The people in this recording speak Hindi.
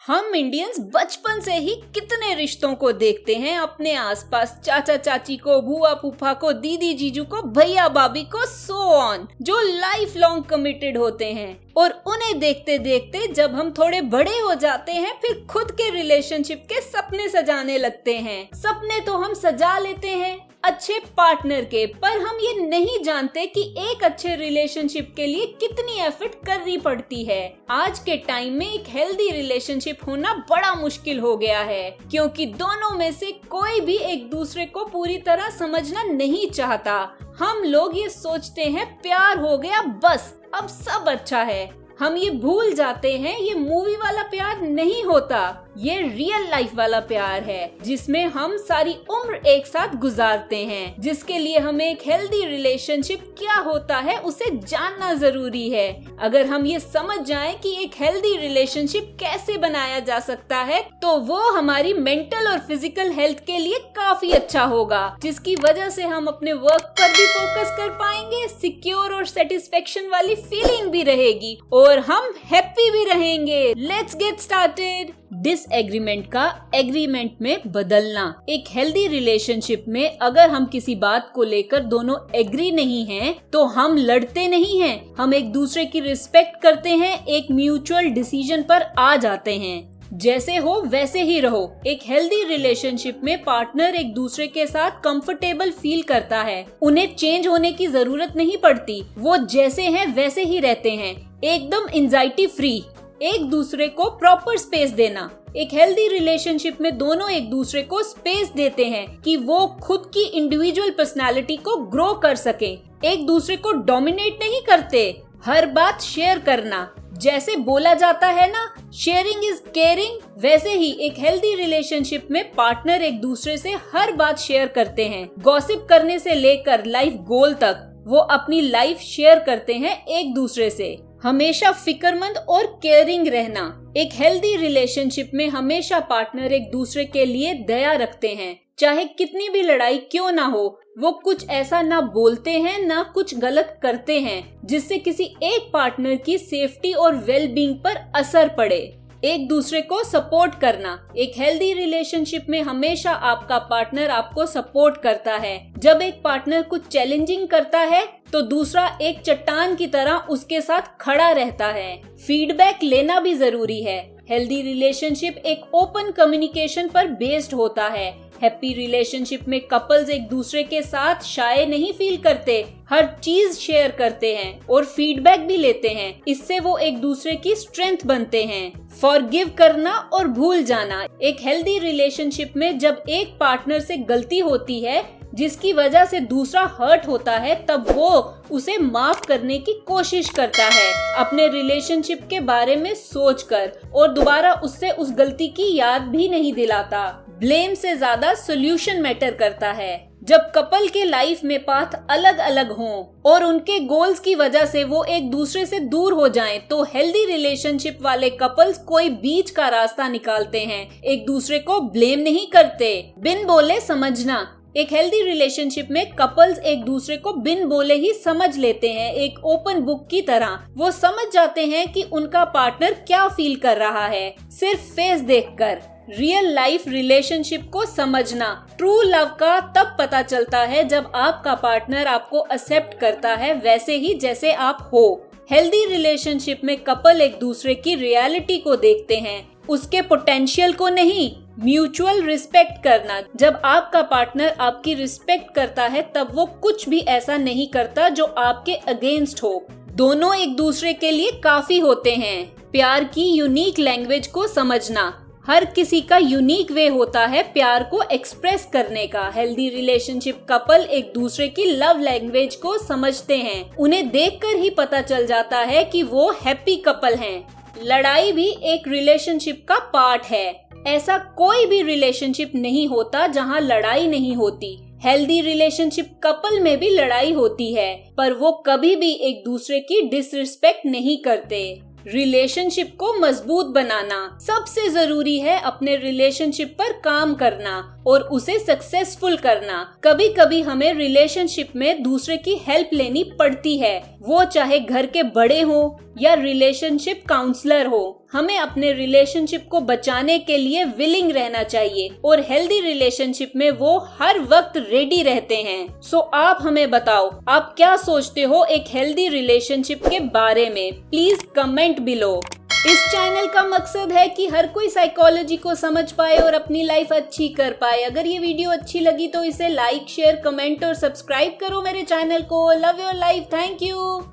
हम इंडियंस बचपन से ही कितने रिश्तों को देखते हैं अपने आसपास, चाचा चाची को, बुआ फूफा को, दीदी जीजू को, भैया भाभी को, सो ऑन, जो लाइफ लॉन्ग कमिटेड होते हैं। और उन्हें देखते देखते जब हम थोड़े बड़े हो जाते हैं फिर खुद के रिलेशनशिप के सपने सजाने लगते हैं। सपने तो हम सजा लेते हैं अच्छे पार्टनर के, पर हम ये नहीं जानते कि एक अच्छे रिलेशनशिप के लिए कितनी एफर्ट करनी पड़ती है। आज के टाइम में एक हेल्दी रिलेशनशिप होना बड़ा मुश्किल हो गया है, क्योंकि दोनों में से कोई भी एक दूसरे को पूरी तरह समझना नहीं चाहता। हम लोग ये सोचते हैं प्यार हो गया बस, अब सब अच्छा है। हम ये भूल जाते हैं ये मूवी वाला प्यार नहीं होता, ये रियल लाइफ वाला प्यार है, जिसमें हम सारी उम्र एक साथ गुजारते हैं, जिसके लिए हमें एक हेल्दी रिलेशनशिप क्या होता है उसे जानना जरूरी है। अगर हम ये समझ जाएं कि एक हेल्दी रिलेशनशिप कैसे बनाया जा सकता है, तो वो हमारी मेंटल और फिजिकल हेल्थ के लिए काफी अच्छा होगा, जिसकी वजह से हम अपने वर्क पर भी फोकस कर पाएंगे, सिक्योर और सेटिस्फेक्शन वाली फीलिंग भी रहेगी और हम हैप्पी भी रहेंगे। Let's get started. डिसएग्रीमेंट का एग्रीमेंट में बदलना। एक हेल्दी रिलेशनशिप में अगर हम किसी बात को लेकर दोनों एग्री नहीं हैं, तो हम लड़ते नहीं हैं, हम एक दूसरे की रिस्पेक्ट करते हैं, एक म्यूचुअल डिसीजन पर आ जाते हैं। जैसे हो वैसे ही रहो। एक हेल्दी रिलेशनशिप में पार्टनर एक दूसरे के साथ कंफर्टेबल फील करता है, उन्हें चेंज होने की जरूरत नहीं पड़ती, वो जैसे हैं वैसे ही रहते हैं, एकदम एंजाइटी फ्री। एक दूसरे को प्रॉपर स्पेस देना। एक हेल्दी रिलेशनशिप में दोनों एक दूसरे को स्पेस देते हैं कि वो खुद की इंडिविजुअल पर्सनालिटी को ग्रो कर सके। एक दूसरे को डोमिनेट नहीं करते। हर बात शेयर करना। जैसे बोला जाता है ना, शेयरिंग इज केयरिंग, वैसे ही एक हेल्दी रिलेशनशिप में पार्टनर एक दूसरे से हर बात शेयर करते हैं। गॉसिप करने से लेकर लाइफ गोल तक वो अपनी लाइफ शेयर करते हैं एक दूसरे से। हमेशा फिक्रमंद और केयरिंग रहना। एक हेल्दी रिलेशनशिप में हमेशा पार्टनर एक दूसरे के लिए दया रखते हैं, चाहे कितनी भी लड़ाई क्यों ना हो। वो कुछ ऐसा ना बोलते हैं ना कुछ गलत करते हैं जिससे किसी एक पार्टनर की सेफ्टी और वेलबींग पर असर पड़े। एक दूसरे को सपोर्ट करना। एक हेल्दी रिलेशनशिप में हमेशा आपका पार्टनर आपको सपोर्ट करता है। जब एक पार्टनर कुछ चैलेंजिंग करता है तो दूसरा एक चट्टान की तरह उसके साथ खड़ा रहता है। फीडबैक लेना भी जरूरी है। हेल्दी रिलेशनशिप एक ओपन कम्युनिकेशन पर बेस्ड होता है। हैप्पी रिलेशनशिप में कपल्स एक दूसरे के साथ शाय नहीं फील करते, हर चीज शेयर करते हैं और फीडबैक भी लेते हैं। इससे वो एक दूसरे की स्ट्रेंथ बनते हैं। फॉरगिव करना और भूल जाना। एक हेल्दी रिलेशनशिप में जब एक पार्टनर से गलती होती है जिसकी वजह से दूसरा हर्ट होता है, तब वो उसे माफ करने की कोशिश करता है, अपने रिलेशनशिप के बारे में सोचकर, और दोबारा उससे उस गलती की याद भी नहीं दिलाता। ब्लेम से ज्यादा सोल्यूशन मैटर करता है। जब कपल के लाइफ में पाथ अलग अलग हों और उनके गोल्स की वजह से वो एक दूसरे से दूर हो जाएं, तो हेल्दी रिलेशनशिप वाले कपल्स कोई बीच का रास्ता निकालते हैं, एक दूसरे को ब्लेम नहीं करते। बिन बोले समझना। एक हेल्दी रिलेशनशिप में कपल्स एक दूसरे को बिन बोले ही समझ लेते हैं, एक ओपन बुक की तरह। वो समझ जाते हैं कि उनका पार्टनर क्या फील कर रहा है, सिर्फ फेस देखकर। रियल लाइफ रिलेशनशिप को समझना। ट्रू लव का तब पता चलता है जब आपका पार्टनर आपको एक्सेप्ट करता है वैसे ही जैसे आप हो। हेल्दी रिलेशनशिप में कपल एक दूसरे की रियलिटी को देखते हैं, उसके पोटेंशियल को नहीं। म्यूचुअल रिस्पेक्ट करना। जब आपका पार्टनर आपकी रिस्पेक्ट करता है तब वो कुछ भी ऐसा नहीं करता जो आपके अगेंस्ट हो। दोनों एक दूसरे के लिए काफी होते हैं। प्यार की यूनिक लैंग्वेज को समझना। हर किसी का यूनिक वे होता है प्यार को एक्सप्रेस करने का। हेल्दी रिलेशनशिप कपल एक दूसरे की लव लैंग्वेज को समझते हैं। उन्हें देखकर ही पता चल जाता है कि वो हैप्पी कपल हैं। लड़ाई भी एक रिलेशनशिप का पार्ट है। ऐसा कोई भी रिलेशनशिप नहीं होता जहां लड़ाई नहीं होती। हेल्दी रिलेशनशिप कपल में भी लड़ाई होती है, पर वो कभी भी एक दूसरे की डिसरिस्पेक्ट नहीं करते। रिलेशनशिप को मजबूत बनाना। सबसे जरूरी है अपने रिलेशनशिप पर काम करना और उसे सक्सेसफुल करना। कभी कभी हमें रिलेशनशिप में दूसरे की हेल्प लेनी पड़ती है, वो चाहे घर के बड़े हो या रिलेशनशिप काउंसलर हो। हमें अपने रिलेशनशिप को बचाने के लिए विलिंग रहना चाहिए और हेल्दी रिलेशनशिप में वो हर वक्त रेडी रहते हैं। सो आप हमें बताओ, आप क्या सोचते हो एक हेल्दी रिलेशनशिप के बारे में? Please comment below. इस चैनल का मकसद है कि हर कोई साइकोलॉजी को समझ पाए और अपनी लाइफ अच्छी कर पाए। अगर ये वीडियो अच्छी लगी तो इसे लाइक, शेयर, कमेंट और सब्सक्राइब करो मेरे चैनल को। Love your life. Thank you.